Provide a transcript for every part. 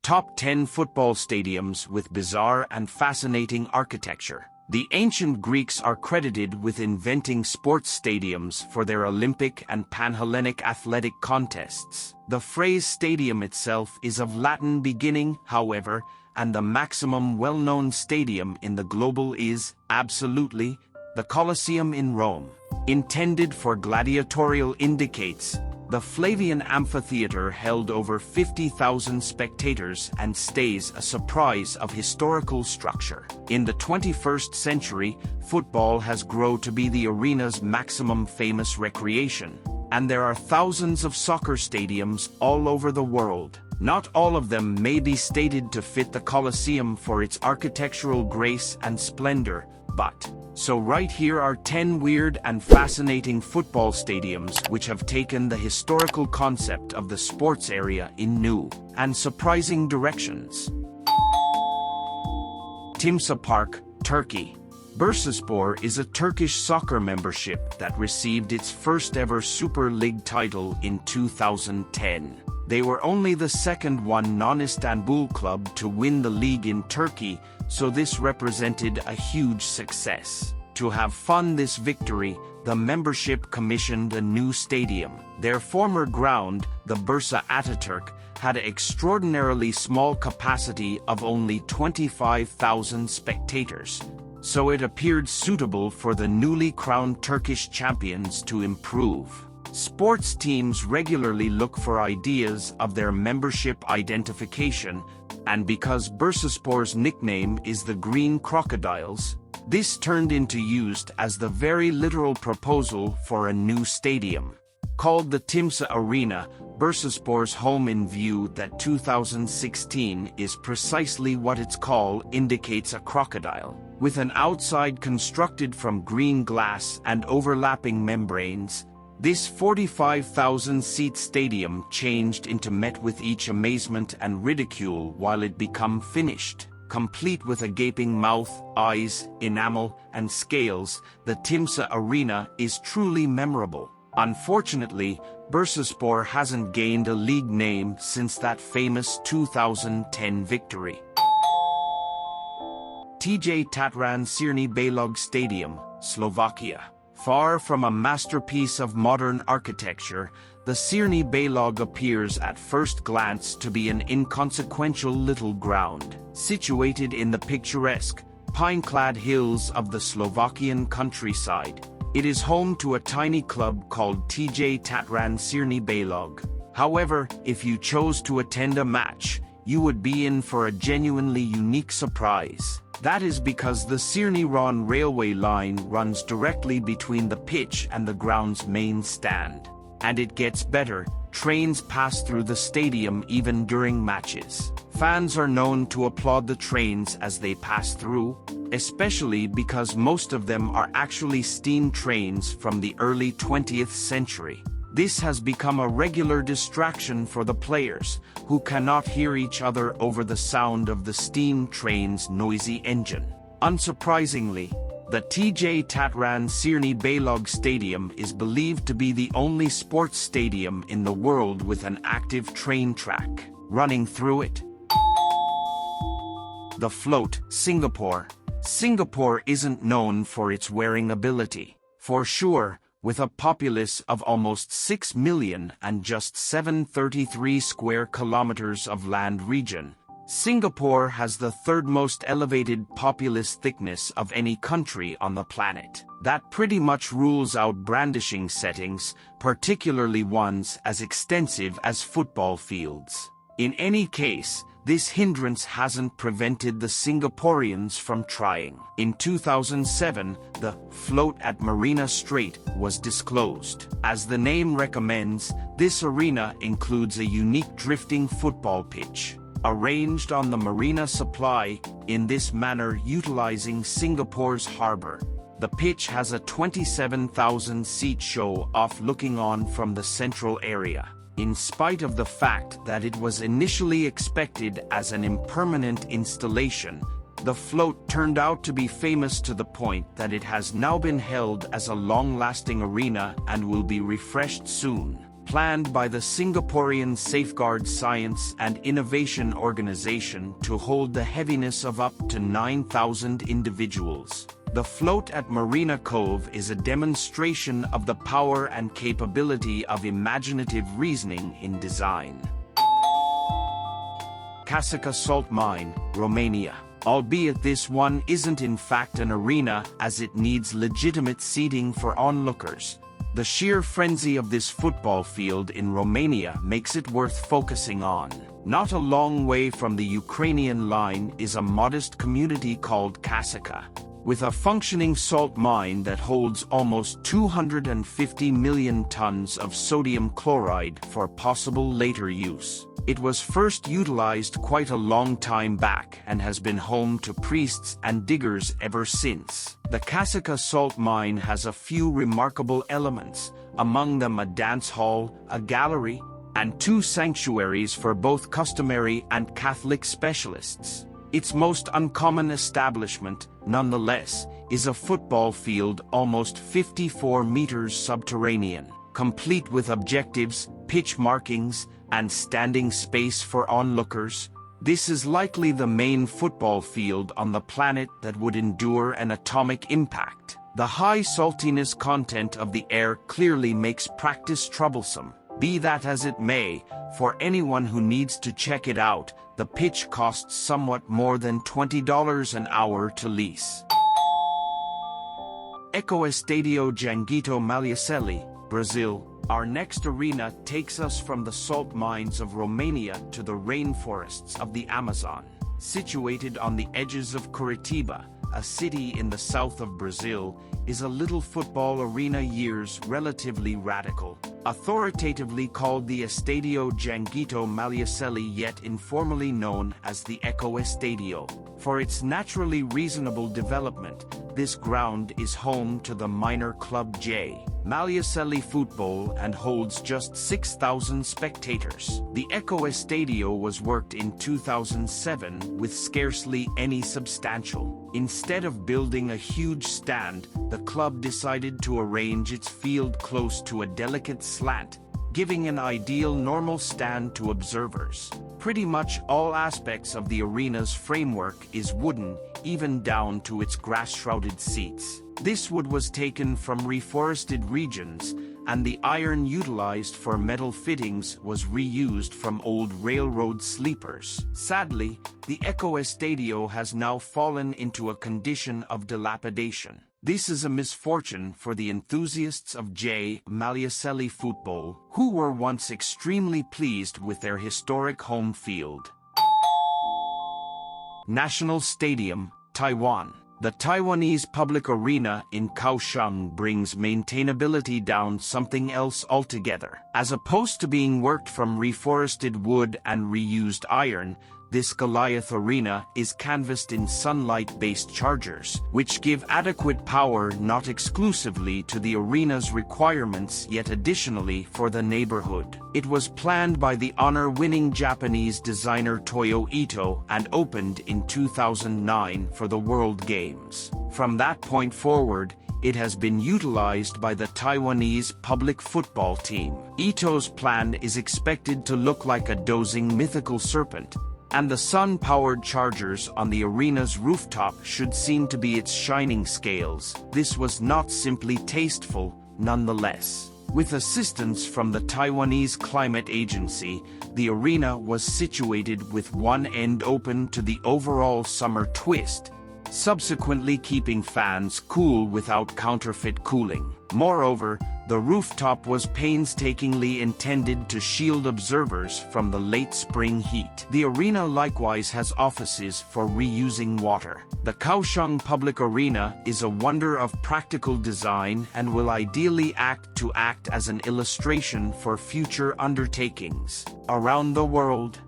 Top 10 football stadiums with bizarre and fascinating architecture. The ancient Greeks are credited with inventing sports stadiums for their Olympic and Panhellenic athletic contests. The phrase stadium itself is of Latin beginning, however, and the maximum well-known stadium in the global is, absolutely, the Colosseum in Rome. Intended for gladiatorial indicates, the Flavian amphitheater held over 50,000 spectators and stays a surprise of historical structure. In the 21st century, football has grown to be the arena's maximum famous recreation, and there are thousands of soccer stadiums all over the world. Not all of them may be stated to fit the Colosseum for its architectural grace and splendor, but so right here are 10 weird and fascinating football stadiums which have taken the historical concept of the sports area in new and surprising directions. Timsah Park, Turkey. Bursaspor is a Turkish soccer membership that received its first ever Super League title in 2010. They were only the second non-Istanbul club to win the league in Turkey, so this represented a huge success. To have won this victory, the membership commissioned a new stadium. Their former ground, the Bursa Ataturk, had an extraordinarily small capacity of only 25,000 spectators, so it appeared suitable for the newly crowned Turkish champions to improve. Sports teams regularly look for ideas of their membership identification, and because Bursaspor's nickname is the Green Crocodiles, this turned into used as the very literal proposal for a new stadium. Called the Timsah Arena, Bursaspor's home in view that 2016 is precisely what its call indicates, a crocodile. With an outside constructed from green glass and overlapping membranes, this 45,000-seat stadium changed into met with each amazement and ridicule while it become finished. Complete with a gaping mouth, eyes, enamel, and scales, the Timsah Arena is truly memorable. Unfortunately, Bursaspor hasn't gained a league name since that famous 2010 victory. Tatran Cierny Balog Stadium, Slovakia. Far from a masterpiece of modern architecture, the Cierny Balog appears at first glance to be an inconsequential little ground, situated in the picturesque, pine-clad hills of the Slovakian countryside. It is home to a tiny club called Tatran Cierny Balog. However, if you chose to attend a match, you would be in for a genuinely unique surprise. That is because the Cierny-Ron railway line runs directly between the pitch and the ground's main stand. And it gets better, trains pass through the stadium even during matches. Fans are known to applaud the trains as they pass through, especially because most of them are actually steam trains from the early 20th century. This has become a regular distraction for the players, who cannot hear each other over the sound of the steam train's noisy engine. Unsurprisingly, the Tatran Cierny Balog Stadium is believed to be the only sports stadium in the world with an active train track running through it. The Float, Singapore. Singapore isn't known for its wearing ability. For sure, with a populace of almost 6 million and just 733 square kilometers of land region, Singapore has the third most elevated populace thickness of any country on the planet. That pretty much rules out brandishing settings, particularly ones as extensive as football fields. In any case, this hindrance hasn't prevented the Singaporeans from trying. In 2007, the Float at Marina Strait was disclosed. As the name recommends, this arena includes a unique drifting football pitch, arranged on the marina supply, in this manner utilizing Singapore's harbour. The pitch has a 27,000-seat show-off looking on from the central area. In spite of the fact that it was initially expected as an impermanent installation, the Float turned out to be famous to the point that it has now been held as a long-lasting arena and will be refreshed soon. planned by the Singaporean Safeguard Science and Innovation Organization to hold the heaviness of up to 9,000 individuals. The float at Marina Cove is a demonstration of the power and capability of imaginative reasoning in design. Cacica Salt Mine, Romania. Albeit this one isn't in fact an arena, as it needs legitimate seating for onlookers. The sheer frenzy of this football field in Romania makes it worth focusing on. Not a long way from the Ukrainian line is a modest community called Cacica, with a functioning salt mine that holds almost 250 million tons of sodium chloride for possible later use. It was first utilized quite a long time back and has been home to priests and diggers ever since. The Cacica salt mine has a few remarkable elements, among them a dance hall, a gallery, and 2 sanctuaries for both customary and Catholic specialists. Its most uncommon establishment, nonetheless, is a football field almost 54 meters subterranean, complete with objectives, pitch markings, and standing space for onlookers. This is likely the main football field on the planet that would endure an atomic impact. The high saltiness content of the air clearly makes practice troublesome. Be that as it may, for anyone who needs to check it out, the pitch costs somewhat more than $20 an hour to lease. Ecoestádio Janguito, Malucelli, Brazil. Our next arena takes us from the salt mines of Romania to the rainforests of the Amazon. Situated on the edges of Curitiba, a city in the south of Brazil, is a little football arena years relatively radical. Authoritatively called the Estádio Janguito Malucelli, yet informally known as the Ecoestádio. For its naturally reasonable development, this ground is home to the minor club J. Malucelli Football and holds just 6,000 spectators. The Ecoestádio was worked in 2007 with scarcely any substantial. Instead of building a huge stand, the club decided to arrange its field close to a delicate slant, giving an ideal normal stand to observers. Pretty much all aspects of the arena's framework is wooden, even down to its grass-shrouded seats. This wood was taken from reforested regions, and the iron utilized for metal fittings was reused from old railroad sleepers. Sadly, the Ecoestádio has now fallen into a condition of dilapidation. This is a misfortune for the enthusiasts of J. Malucelli Football, who were once extremely pleased with their historic home field. National Stadium, Taiwan. The Taiwanese public arena in Kaohsiung brings maintainability down something else altogether. As opposed to being worked from reforested wood and reused iron, this Goliath arena is canvassed in sunlight-based chargers, which give adequate power not exclusively to the arena's requirements yet additionally for the neighborhood. It was planned by the honor-winning Japanese designer Toyo Ito and opened in 2009 for the World Games. From that point forward, it has been utilized by the Taiwanese public football team. Ito's plan is expected to look like a dozing mythical serpent, and the sun-powered chargers on the arena's rooftop should seem to be its shining scales. This was not simply tasteful, nonetheless. With assistance from the Taiwanese Climate Agency, the arena was situated with one end open to the overall summer twist, subsequently keeping fans cool without counterfeit cooling. Moreover, the rooftop was painstakingly intended to shield observers from the late spring heat. The arena likewise has offices for reusing water. The Kaohsiung Public Arena is a wonder of practical design and will ideally act as an illustration for future undertakings around the world.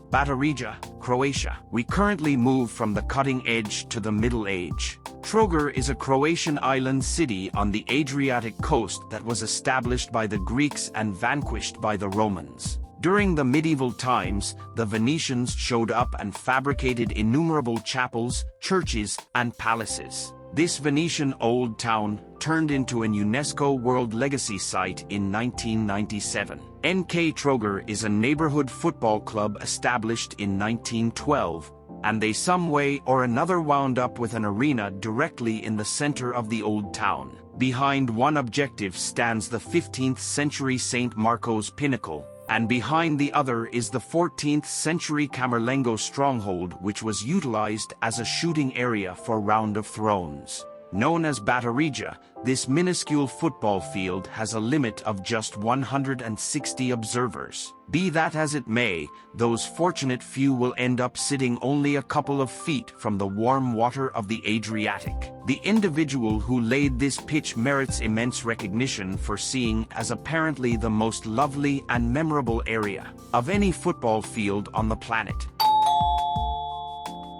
Batarija, Croatia. We currently move from the cutting edge to the middle age. Trogir is a Croatian island city on the Adriatic coast that was established by the Greeks and vanquished by the Romans. During the medieval times, the Venetians showed up and fabricated innumerable chapels, churches, and palaces. This Venetian old town turned into an UNESCO World Legacy Site in 1997. NK Troger is a neighborhood football club established in 1912, and they some way or another wound up with an arena directly in the center of the old town. Behind one objective stands the 15th century St. Marco's Pinnacle, and behind the other is the 14th century Camerlengo stronghold, which was utilized as a shooting area for Round of Thrones. Known as Batarija, this minuscule football field has a limit of just 160 observers. Be that as it may, those fortunate few will end up sitting only a couple of feet from the warm water of the Adriatic. The individual who laid this pitch merits immense recognition for seeing as apparently the most lovely and memorable area of any football field on the planet.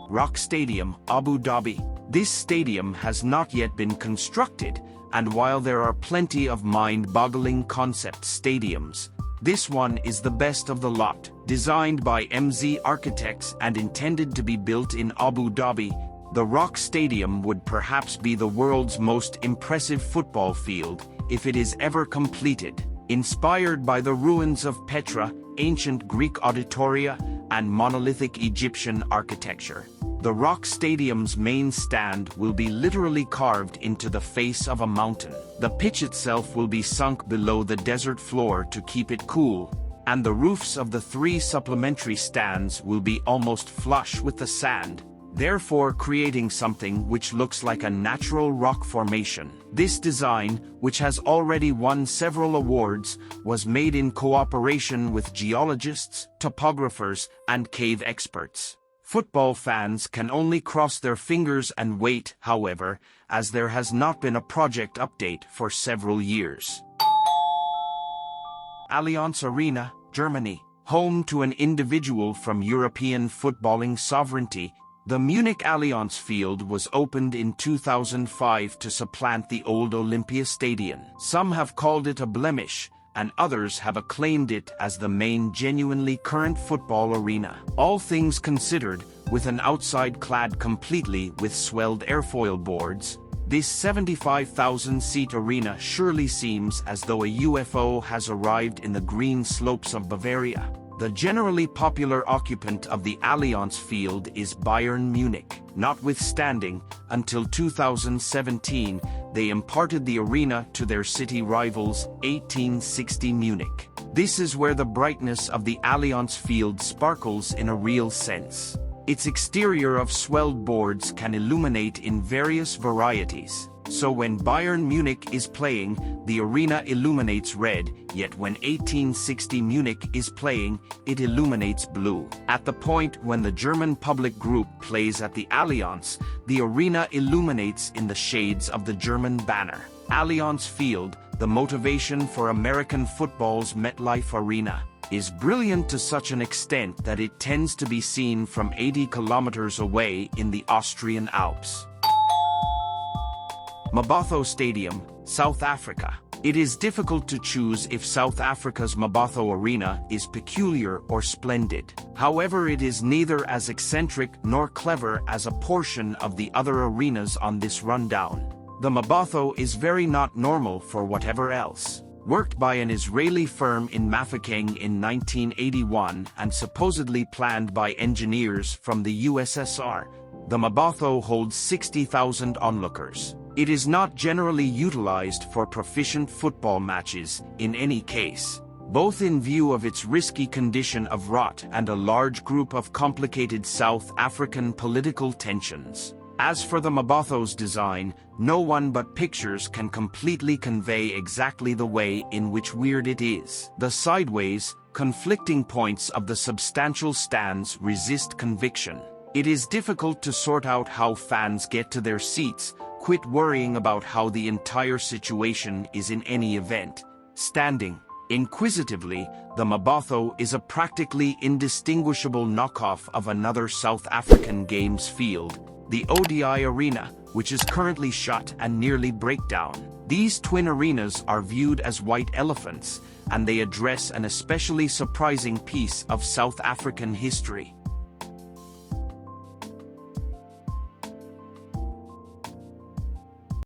Rock Stadium, Abu Dhabi. This stadium has not yet been constructed, and while there are plenty of mind-boggling concept stadiums, this one is the best of the lot. Designed by MZ Architects and intended to be built in Abu Dhabi, the Rock Stadium would perhaps be the world's most impressive football field if it is ever completed. Inspired by the ruins of Petra, ancient Greek auditoria, and monolithic Egyptian architecture, the Rock Stadium's main stand will be literally carved into the face of a mountain. The pitch itself will be sunk below the desert floor to keep it cool, and the roofs of the 3 supplementary stands will be almost flush with the sand, therefore creating something which looks like a natural rock formation. This design, which has already won several awards, was made in cooperation with geologists, topographers, and cave experts. Football fans can only cross their fingers and wait, however, as there has not been a project update for several years. Allianz Arena, Germany. Home to an individual from European footballing sovereignty, the Munich Allianz Field was opened in 2005 to supplant the old Olympiastadion. Some have called it a blemish, and others have acclaimed it as the main genuinely current football arena. All things considered, with an outside clad completely with swelled airfoil boards, this 75,000-seat arena surely seems as though a UFO has arrived in the green slopes of Bavaria. The generally popular occupant of the Allianz Field is Bayern Munich. Notwithstanding, until 2017, they imparted the arena to their city rivals, 1860 Munich. This is where the brightness of the Allianz Field sparkles in a real sense. Its exterior of swelled boards can illuminate in various varieties. So when Bayern Munich is playing, the arena illuminates red, yet when 1860 Munich is playing, it illuminates blue. At the point when the German public group plays at the Allianz, the arena illuminates in the shades of the German banner. Allianz Field, the motivation for American football's MetLife Arena, is brilliant to such an extent that it tends to be seen from 80 kilometers away in the Austrian Alps. Mmabatho Stadium, South Africa. It is difficult to choose if South Africa's Mmabatho Arena is peculiar or splendid. However, it is neither as eccentric nor clever as a portion of the other arenas on this rundown. The Mmabatho is very not normal for whatever else. Worked by an Israeli firm in Mafeking in 1981 and supposedly planned by engineers from the USSR, the Mmabatho holds 60,000 onlookers. It is not generally utilized for proficient football matches, in any case, both in view of its risky condition of rot and a large group of complicated South African political tensions. As for the Mmabatho's design, no one but pictures can completely convey exactly the way in which weird it is. The sideways, conflicting points of the substantial stands resist conviction. It is difficult to sort out how fans get to their seats. Quit worrying about how the entire situation is in any event. Standing. Inquisitively, the Mmabatho is a practically indistinguishable knockoff of another South African Games field, the ODI Arena, which is currently shut and nearly breakdown. These twin arenas are viewed as white elephants, and they address an especially surprising piece of South African history.